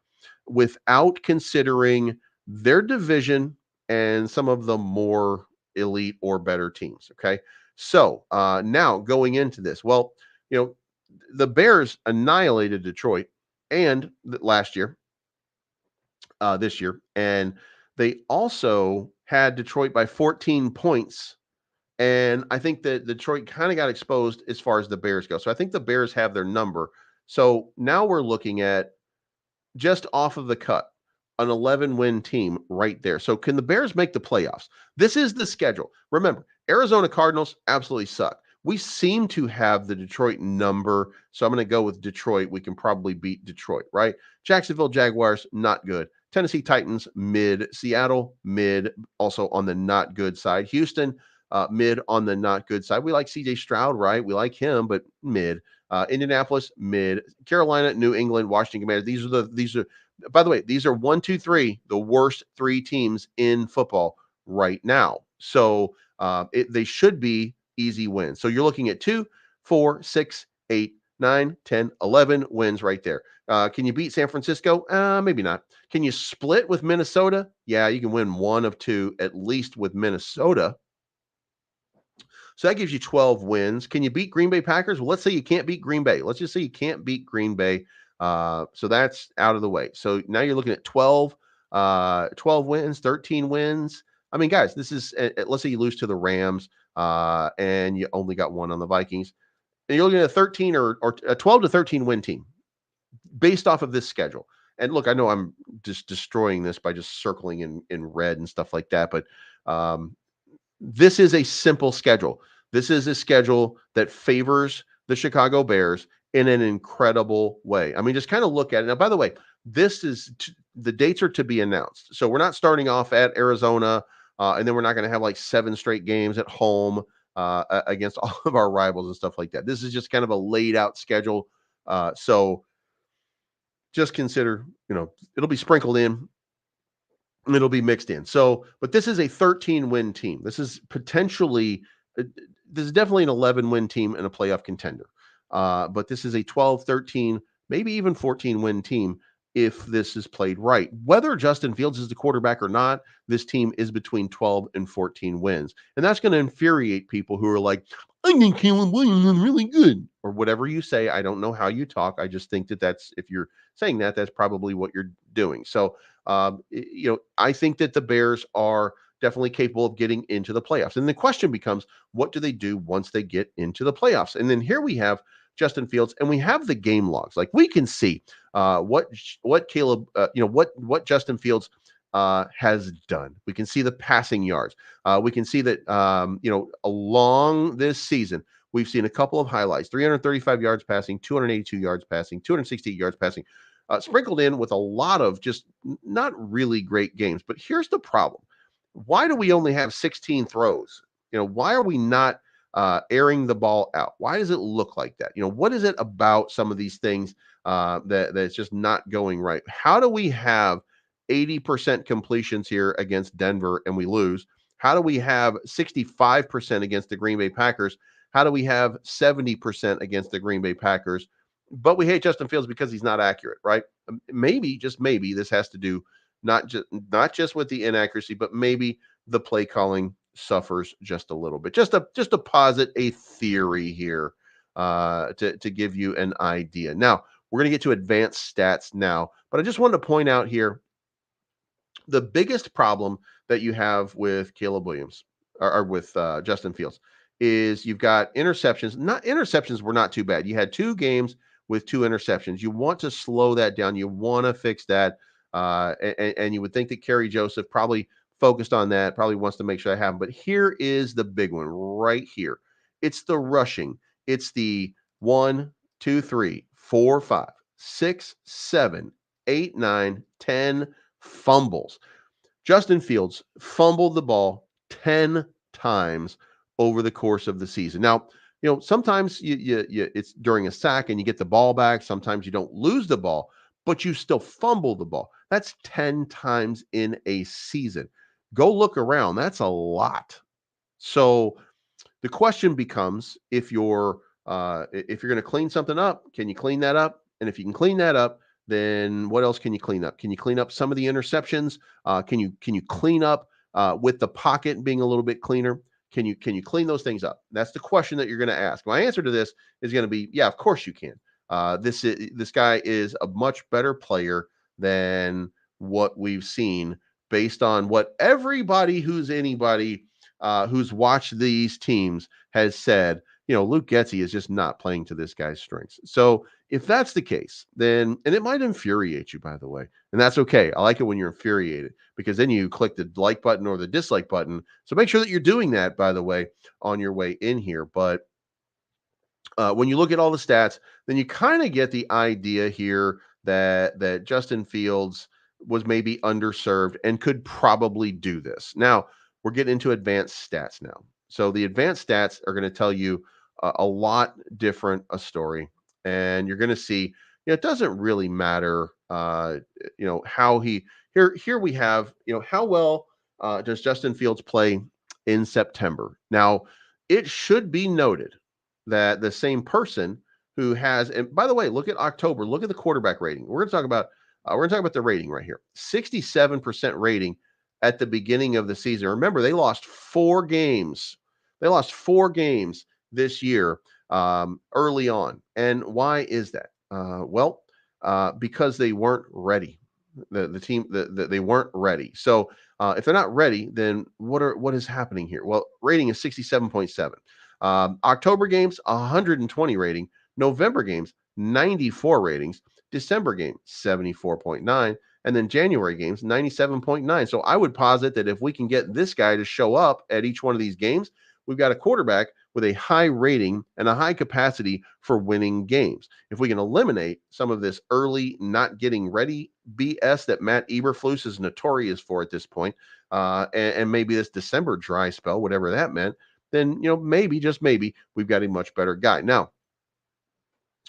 without considering their division and some of the more elite or better teams. Okay. So now going into this, well, the Bears annihilated Detroit and last year, this year, and they also had Detroit by 14 points. And I think that Detroit kind of got exposed as far as the Bears go. So I think the Bears have their number. So now we're looking at just off of the cut, an 11-win team right there. So can the Bears make the playoffs? This is the schedule. Remember, Arizona Cardinals absolutely suck. We seem to have the Detroit number, so I'm going to go with Detroit. We can probably beat Detroit, right? Jacksonville Jaguars, not good. Tennessee Titans, mid. Seattle, mid, also on the not good side. Houston, mid on the not good side. We like CJ Stroud, right? We like him, but mid. Indianapolis, mid. Carolina, New England, Washington Commanders. These are, by the way, these are 1, 2, 3, the worst 3 teams in football right now. So they should be easy wins. So you're looking at 2, 4, 6, 8, 9, 10, 11 wins right there. Can you beat San Francisco? Maybe not. Can you split with Minnesota? Yeah, you can win 1 of 2 at least with Minnesota. So that gives you 12 wins. Can you beat Green Bay Packers? Well, let's say you can't beat Green Bay. Let's just say you can't beat Green Bay. So that's out of the way. So now you're looking at 12 wins, 13 wins. I mean, guys, this is, let's say you lose to the Rams and you only got 1 on the Vikings. And you're looking at a 13 or a 12 to 13 win team based off of this schedule. And look, I know I'm just destroying this by just circling in red and stuff like that, but um, this is a simple schedule. This is a schedule that favors the Chicago Bears in an incredible way. I mean, just kind of look at it. Now, by the way, the dates are to be announced. So we're not starting off at Arizona, and then we're not going to have like 7 straight games at home against all of our rivals and stuff like that. This is just kind of a laid out schedule. So just consider, it'll be sprinkled in, it'll be mixed in. So, but this is a 13-win team. Uh, this is definitely an 11-win team and a playoff contender. But this is a 12, 13, maybe even 14-win team if this is played right. Whether Justin Fields is the quarterback or not, this team is between 12 and 14 wins. And that's going to infuriate people who are like, I think Caleb Williams is really good, or whatever you say. I don't know how you talk. I just think that if you're saying that, that's probably what you're doing. So, I think that the Bears are definitely capable of getting into the playoffs. And the question becomes, what do they do once they get into the playoffs? And then here we have Justin Fields, and we have the game logs. Like we can see what Caleb, what Justin Fields has done. We can see the passing yards. We can see that along this season, we've seen a couple of highlights: 335 yards passing, 282 yards passing, 268 yards passing. Sprinkled in with a lot of just not really great games. But here's the problem. Why do we only have 16 throws? Why are we not airing the ball out? Why does it look like that? What is it about some of these things that's just not going right? How do we have 80% completions here against Denver and we lose? How do we have 65% against the Green Bay Packers? How do we have 70% against the Green Bay Packers? But we hate Justin Fields because he's not accurate, right? Maybe, just maybe, this has to do not just with the inaccuracy, but maybe the play calling suffers just a little bit. Just to posit a theory here to give you an idea. Now we're going to get to advanced stats now, but I just wanted to point out here the biggest problem that you have with Caleb Williams or with Justin Fields is you've got interceptions. Not interceptions were not too bad. You had 2 games with 2 interceptions. You want to slow that down. You want to fix that. And you would think that Kerry Joseph probably focused on that, probably wants to make sure I have him. But here is the big one right here. It's the rushing. It's the 1, 2, 3, 4, 5, 6, 7, 8, 9, 10 fumbles. Justin Fields fumbled the ball 10 times over the course of the season. Now, sometimes it's during a sack and you get the ball back. Sometimes you don't lose the ball, but you still fumble the ball. That's 10 times in a season. Go look around. That's a lot. So the question becomes, if you're going to clean something up, can you clean that up? And if you can clean that up, then what else can you clean up? Can you clean up some of the interceptions? Can you clean up with the pocket being a little bit cleaner? Can you clean those things up? That's the question that you're going to ask. My answer to this is going to be, yeah, of course you can. This guy is a much better player than what we've seen based on what everybody who's anybody who's watched these teams has said. Luke Getsy is just not playing to this guy's strengths. So if that's the case, then, and it might infuriate you, by the way, and that's okay. I like it when you're infuriated because then you click the like button or the dislike button. So make sure that you're doing that, by the way, on your way in here. But when you look at all the stats, then you kind of get the idea here that Justin Fields was maybe underserved and could probably do this. Now we're getting into advanced stats now. So the advanced stats are going to tell you a lot different a story, and you're going to see. It doesn't really matter. How he here we have. How well does Justin Fields play in September? Now it should be noted that the same person who has, and by the way, look at October, look at the quarterback rating. We're going to talk about the rating right here. 67% rating at the beginning of the season. Remember, they lost 4 games. They lost 4 games this year early on. And why is that? Because they weren't ready. The team, they weren't ready. So if they're not ready, then what is happening here? Well, rating is 67.7. October games, 120 rating. November games, 94 ratings. December game, 74.9. And then January games, 97.9. So I would posit that if we can get this guy to show up at each one of these games, we've got a quarterback with a high rating and a high capacity for winning games. If we can eliminate some of this early not getting ready BS that Matt Eberflus is notorious for at this point, and maybe this December dry spell, whatever that meant, then maybe, just maybe, we've got a much better guy. Now,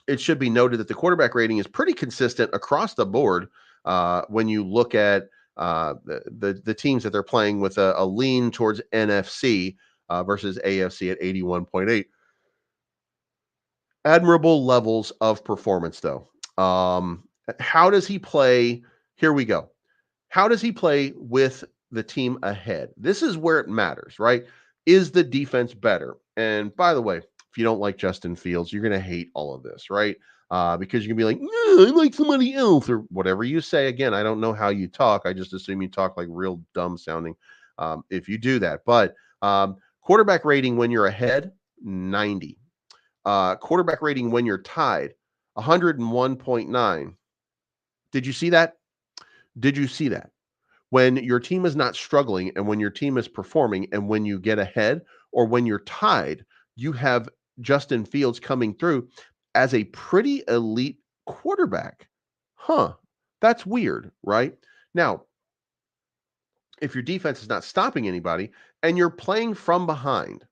it should be noted that the quarterback rating is pretty consistent across the board when you look at the teams that they're playing with a lean towards NFC versus AFC at 81.8. Admirable levels of performance, though. How does he play? Here we go. How does he play with the team ahead? This is where it matters, right? Is the defense better? And by the way, if you don't like Justin Fields, you're going to hate all of this, right? Because you're going to be like, no, I like somebody else, or whatever you say. Again, I don't know how you talk. I just assume you talk like real dumb sounding if you do that. But quarterback rating when you're ahead, 90. Quarterback rating when you're tied, 101.9. Did you see that? Did you see that? When your team is not struggling and when your team is performing and when you get ahead or when you're tied, you have Justin Fields coming through as a pretty elite quarterback. Huh. That's weird, right? Now, if your defense is not stopping anybody and you're playing from behind,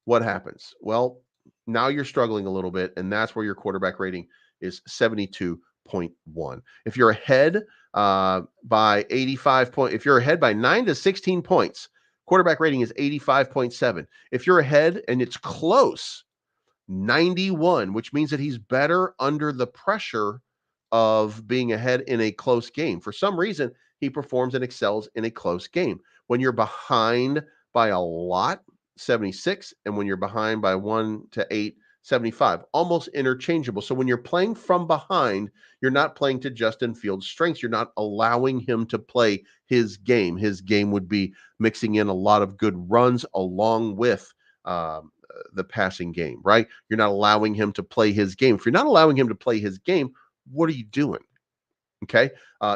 what happens? Well, now you're struggling a little bit, and that's where your quarterback rating is 72.1. If you're ahead by 85 points, if you're ahead by 9 to 16 points, quarterback rating is 85.7. If you're ahead and it's close, 91, which means that he's better under the pressure of being ahead in a close game. For some reason, he performs and excels in a close game. When you're behind by a lot, 76, and when you're behind by 1 to 8, 75, almost interchangeable. So when you're playing from behind, you're not playing to Justin Fields' strengths. You're not allowing him to play his game. His game would be mixing in a lot of good runs along with the passing game, right? You're not allowing him to play his game. If you're not allowing him to play his game, what are you doing? Okay.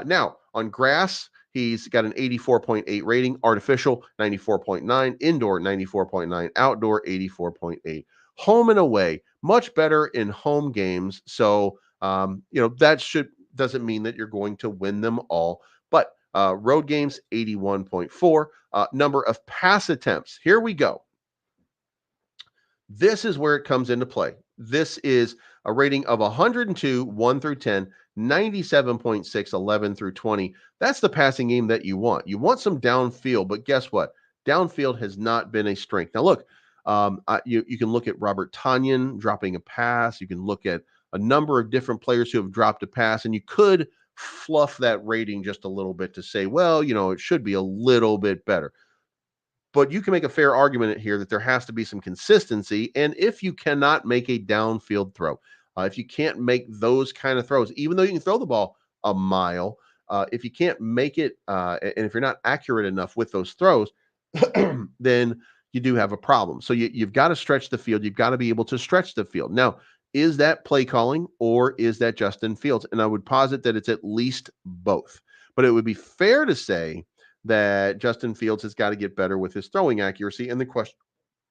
Now, on grass, he's got an 84.8 rating, artificial 94.9, indoor 94.9, outdoor 84.8. Home and away, much better in home games. So, that doesn't mean that you're going to win them all, but road games 81.4. Number of pass attempts. Here we go. This is where it comes into play. This is a rating of 102, 1 through 10, 97.6, 11 through 20. That's the passing game that you want. You want some downfield, but guess what? Downfield has not been a strength. Now, look, you can look at Robert Tonyan dropping a pass. You can look at a number of different players who have dropped a pass, and you could fluff that rating just a little bit to say, well, it should be a little bit better. But you can make a fair argument here that there has to be some consistency. And if you cannot make a downfield throw, if you can't make those kind of throws, even though you can throw the ball a mile, if you can't make it, and if you're not accurate enough with those throws, then you do have a problem. So you've got to stretch the field. You've got to be able to stretch the field. Now, is that play calling or is that Justin Fields? And I would posit that it's at least both. But it would be fair to say that Justin Fields has got to get better with his throwing accuracy. And the question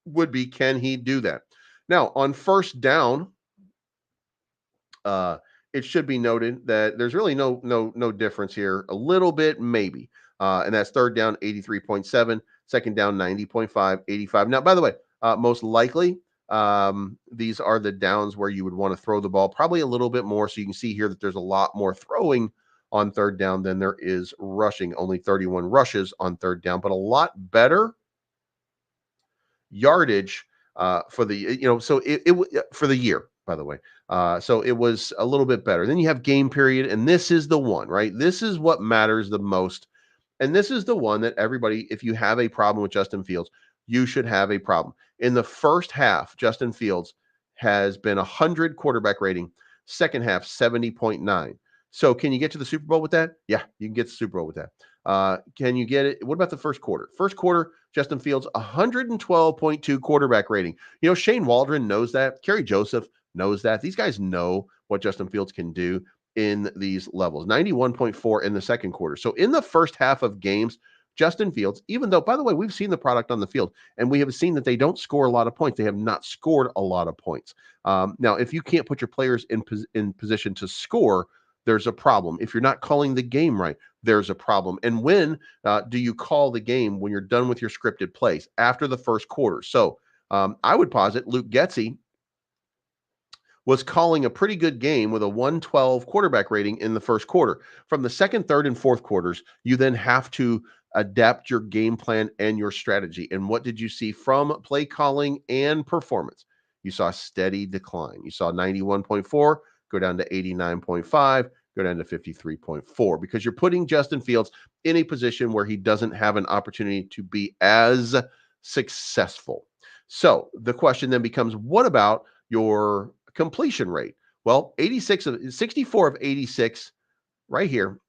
would be, can he do that? Now, on first down, it should be noted that there's really no difference here. A little bit, maybe. And that's third down, 83.7, second down, 90.5, 85. Now, by the way, most likely, these are the downs where you would want to throw the ball probably a little bit more. So you can see here that there's a lot more throwing on third down than there is rushing. Only 31 rushes on third down, but a lot better yardage for the, so it for the year, by the way. So it was a little bit better. Then you have game period, and this is the one, right? This is what matters the most. And this is the one that everybody, if you have a problem with Justin Fields, you should have a problem. In the first half, Justin Fields has been 100 quarterback rating, second half, 70.9. So can you get to the Super Bowl with that? Yeah, you can get to the Super Bowl with that. Can you get it? What about the first quarter? First quarter, Justin Fields, 112.2 quarterback rating. Shane Waldron knows that. Kerry Joseph knows that. These guys know what Justin Fields can do. in these levels, 91.4 in the second quarter. So in the first half of games, Justin Fields, even though, by the way, we've seen the product on the field and we have seen that they don't score a lot of points. They have not scored a lot of points. Now, if you can't put your players in position to score, there's a problem. If you're not calling the game right, there's a problem. And when do you call the game when you're done with your scripted plays? After the first quarter. So I would posit Luke Getsy was calling a pretty good game with a 112 quarterback rating in the first quarter. From the second, third, and fourth quarters, you then have to adapt your game plan and your strategy. And what did you see from play calling and performance? You saw a steady decline. You saw 91.4 go down to 89.5, go down to 53.4, because you're putting Justin Fields in a position where he doesn't have an opportunity to be as successful. So the question then becomes, what about your completion rate? Well, 64 of 86 right here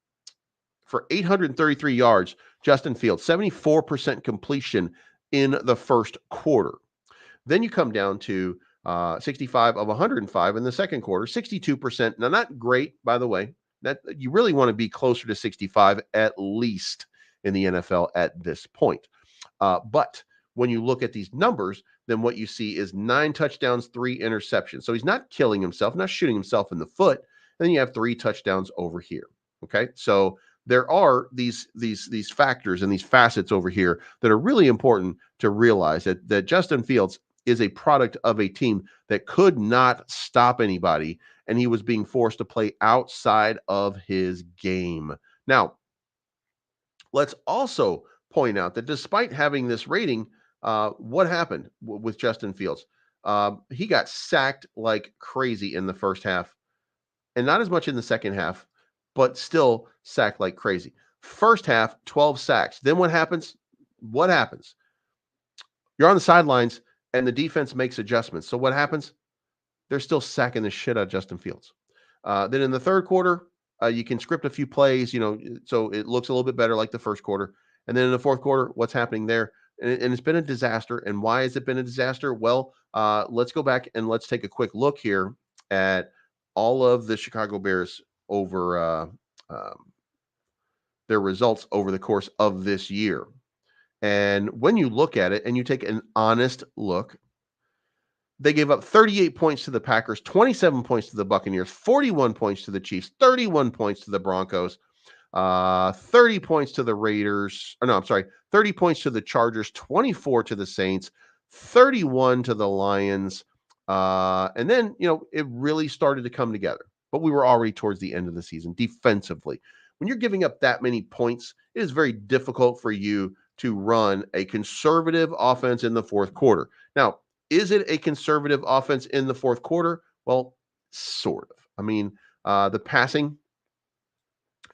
for 833 yards. Justin Fields, 74% completion in the first quarter. Then you come down to 65 of 105 in the second quarter, 62%. Now, not great, by the way. That you really want to be closer to 65 at least in the NFL at this point. But when you look at these numbers, then what you see is 9 touchdowns, 3 interceptions. So he's not killing himself, not shooting himself in the foot. And then you have 3 touchdowns over here. Okay, so there are these factors and these facets over here that are really important to realize that Justin Fields is a product of a team that could not stop anybody, and he was being forced to play outside of his game. Now, let's also point out that despite having this rating, what happened with Justin Fields? He got sacked like crazy in the first half, and not as much in the second half, but still sacked like crazy. First half, 12 sacks. Then what happens? What happens? You're on the sidelines, and the defense makes adjustments. So what happens? They're still sacking the shit out of Justin Fields. Then in the third quarter, you can script a few plays, so it looks a little bit better like the first quarter. And then in the fourth quarter, what's happening there? And it's been a disaster. And why has it been a disaster? Well, let's go back and let's take a quick look here at all of the Chicago Bears over their results over the course of this year. And when you look at it and you take an honest look, they gave up 38 points to the Packers, 27 points to the Buccaneers, 41 points to the Chiefs, 31 points to the Broncos, 30 points to the Raiders. Or no, I'm sorry, 30 points to the Chargers, 24 to the Saints, 31 to the Lions. And then, it really started to come together. But we were already towards the end of the season defensively. When you're giving up that many points, it is very difficult for you to run a conservative offense in the fourth quarter. Now, is it a conservative offense in the fourth quarter? Well, sort of. I mean, the passing,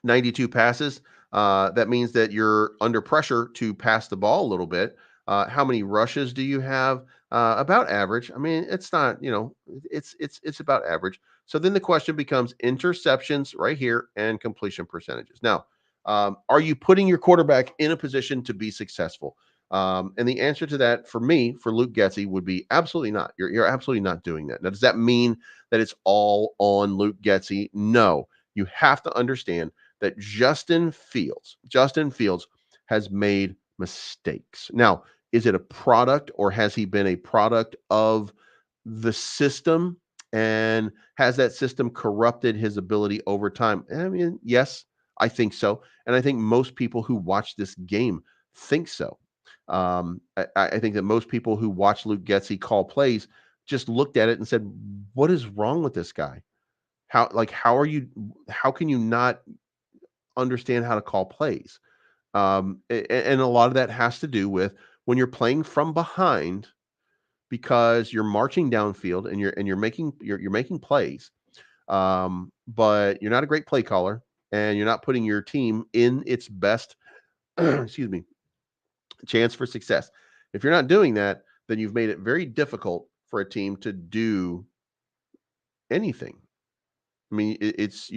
92 passes. That means that you're under pressure to pass the ball a little bit. How many rushes do you have? About average. I mean, it's not, it's about average. So then the question becomes interceptions right here and completion percentages. Now, are you putting your quarterback in a position to be successful? And the answer to that for me, for Luke Getsy, would be absolutely not. You're absolutely not doing that. Now, does that mean that it's all on Luke Getsy? No. You have to understand that Justin Fields has made mistakes. Now, is it a product, or has he been a product of the system? And has that system corrupted his ability over time? I mean, yes, I think so. And I think most people who watch this game think so. I think that most people who watch Luke Getsy call plays just looked at it and said, what is wrong with this guy? How can you not understand how to call plays? And a lot of that has to do with when you're playing from behind, because you're marching downfield and you're making plays. But you're not a great play caller, and you're not putting your team in its best excuse me, chance for success. If you're not doing that, then you've made it very difficult for a team to do anything. I mean, it's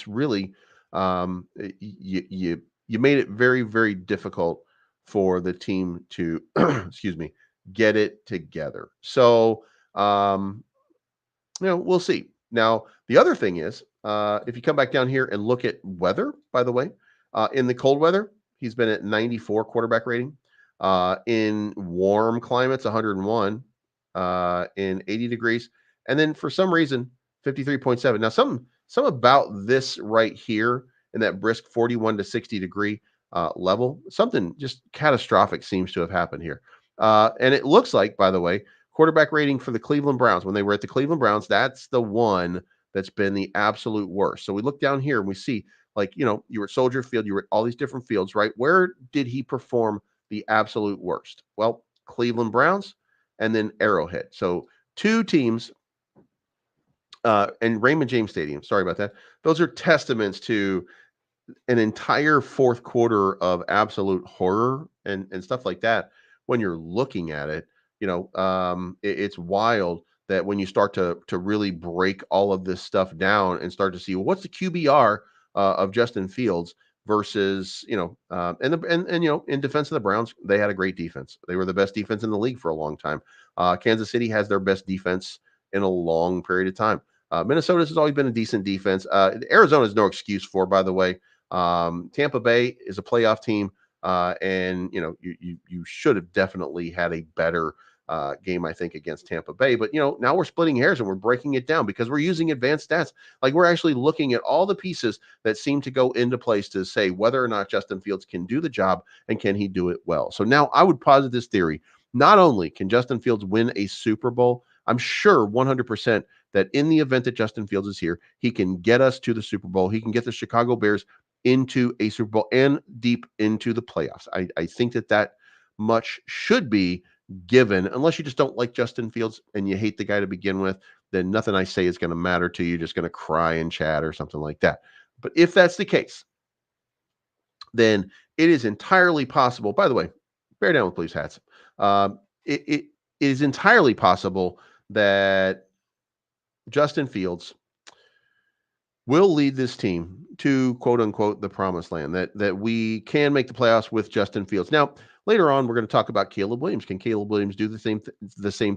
really you made it very, very difficult for the team to excuse me, get it together. So we'll see. Now, the other thing is, If you come back down here and look at weather, by the way, in the cold weather, he's been at 94 quarterback rating. In warm climates, 101. In 80 degrees, and then for some reason, 53.7. Now, some about this right here in that brisk 41 to 60 degree level, something just catastrophic seems to have happened here. And it looks like, by the way, quarterback rating for the Cleveland Browns, when they were at the Cleveland Browns, that's the one that's been the absolute worst. So we look down here and we see, like, you were at Soldier Field, you were at all these different fields, right? Where did he perform the absolute worst? Well, Cleveland Browns and then Arrowhead. So two teams, and Raymond James Stadium. Sorry about that. Those are testaments to an entire fourth quarter of absolute horror and stuff like that. When you're looking at it, it's wild that when you start to really break all of this stuff down and start to see, well, what's the QBR of Justin Fields versus, in defense of the Browns, they had a great defense. They were the best defense in the league for a long time. Kansas City has their best defense in a long period of time. Minnesota has always been a decent defense. Arizona is no excuse for, by the way. Tampa Bay is a playoff team, and you should have definitely had a better game, I think, against Tampa Bay. But now we're splitting hairs and we're breaking it down because we're using advanced stats. Like, we're actually looking at all the pieces that seem to go into place to say whether or not Justin Fields can do the job and can he do it well. So now I would posit this theory: not only can Justin Fields win a Super Bowl, I'm sure 100% that in the event that Justin Fields is here, he can get us to the Super Bowl. He can get the Chicago Bears into a Super Bowl and deep into the playoffs. I think that much should be given, unless you just don't like Justin Fields and you hate the guy to begin with. Then nothing I say is going to matter to you. You're just going to cry and chat or something like that. But if that's the case, then it is entirely possible. By the way, bear down with Bleeves hats. It is entirely possible that Justin Fields will lead this team to, quote unquote, the promised land, that we can make the playoffs with Justin Fields. Now, later on, we're going to talk about Caleb Williams. Can Caleb Williams do the same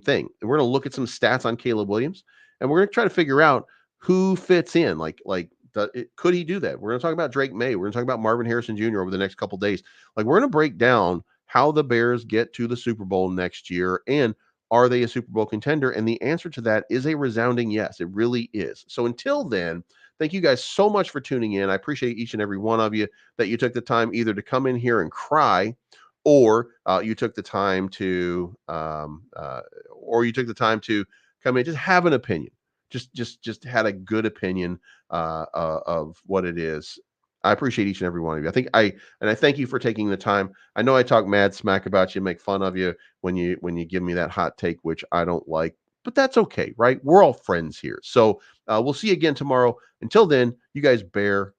thing? And we're going to look at some stats on Caleb Williams, and we're going to try to figure out who fits in. Could he do that? We're going to talk about Drake May. We're going to talk about Marvin Harrison Jr. over the next couple days. Like, we're going to break down how the Bears get to the Super Bowl next year, and are they a Super Bowl contender? And the answer to that is a resounding yes. It really is. So until then, thank you guys so much for tuning in. I appreciate each and every one of you that you took the time either to come in here and cry, or you took the time to, come in, just have an opinion. Just had a good opinion of what it is. I appreciate each and every one of you. I thank you for taking the time. I know I talk mad smack about you, make fun of you when you give me that hot take, which I don't like, but that's okay, right? We're all friends here. So we'll see you again tomorrow. Until then, you guys bear